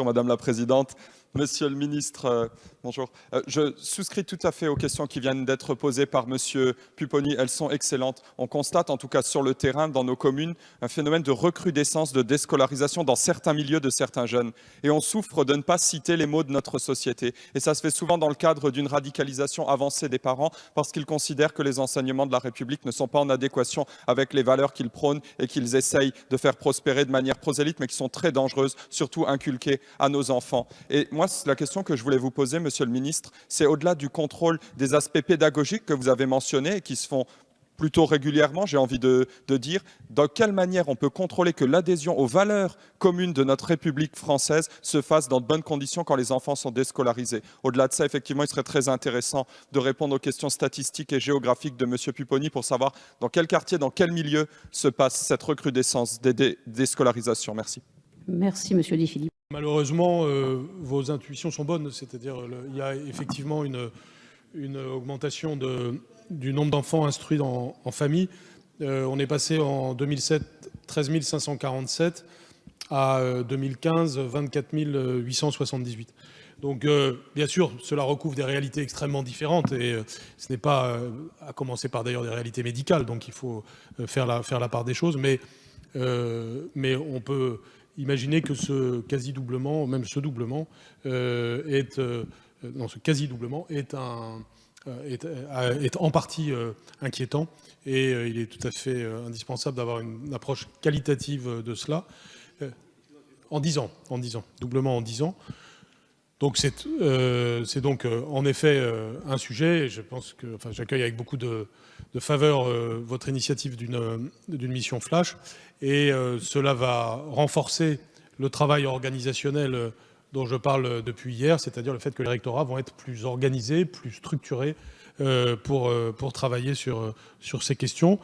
Madame la Présidente. Monsieur le ministre, bonjour. Je souscris tout à fait aux questions qui viennent d'être posées par Monsieur Pupponi. Elles sont excellentes. On constate, en tout cas sur le terrain, dans nos communes, un phénomène de recrudescence, de déscolarisation dans certains milieux de certains jeunes. Et on souffre de ne pas citer les maux de notre société. Et ça se fait souvent dans le cadre d'une radicalisation avancée des parents parce qu'ils considèrent que les enseignements de la République ne sont pas en adéquation avec les valeurs qu'ils prônent et qu'ils essayent de faire prospérer de manière prosélyte, mais qui sont très dangereuses, surtout inculquées à nos enfants. Et moi, la question que je voulais vous poser, Monsieur le ministre, c'est au-delà du contrôle des aspects pédagogiques que vous avez mentionnés et qui se font plutôt régulièrement, j'ai envie de dire, dans quelle manière on peut contrôler que l'adhésion aux valeurs communes de notre République française se fasse dans de bonnes conditions quand les enfants sont déscolarisés. Au-delà de ça, effectivement, il serait très intéressant de répondre aux questions statistiques et géographiques de M. Pupponi pour savoir dans quel quartier, dans quel milieu se passe cette recrudescence des déscolarisations. Merci. Merci, Monsieur Di Philippe. Malheureusement, vos intuitions sont bonnes, c'est-à-dire il y a effectivement une augmentation du nombre d'enfants instruits en famille. On est passé en 2007, 13 547 à 2015, 24 878. Donc, bien sûr, cela recouvre des réalités extrêmement différentes et ce n'est pas, à commencer par d'ailleurs des réalités médicales, donc il faut faire la part des choses, mais on peut imaginer que ce quasi-doublement, même ce doublement, ce quasi-doublement est en partie inquiétant et il est tout à fait indispensable d'avoir une approche qualitative de cela. En 10 ans, doublement en 10 ans. Donc c'est donc en effet un sujet, et je pense que, enfin, j'accueille avec beaucoup de faveur votre initiative d'une mission flash, et cela va renforcer le travail organisationnel dont je parle depuis hier, c'est-à-dire le fait que les rectorats vont être plus organisés, plus structurés pour travailler sur ces questions.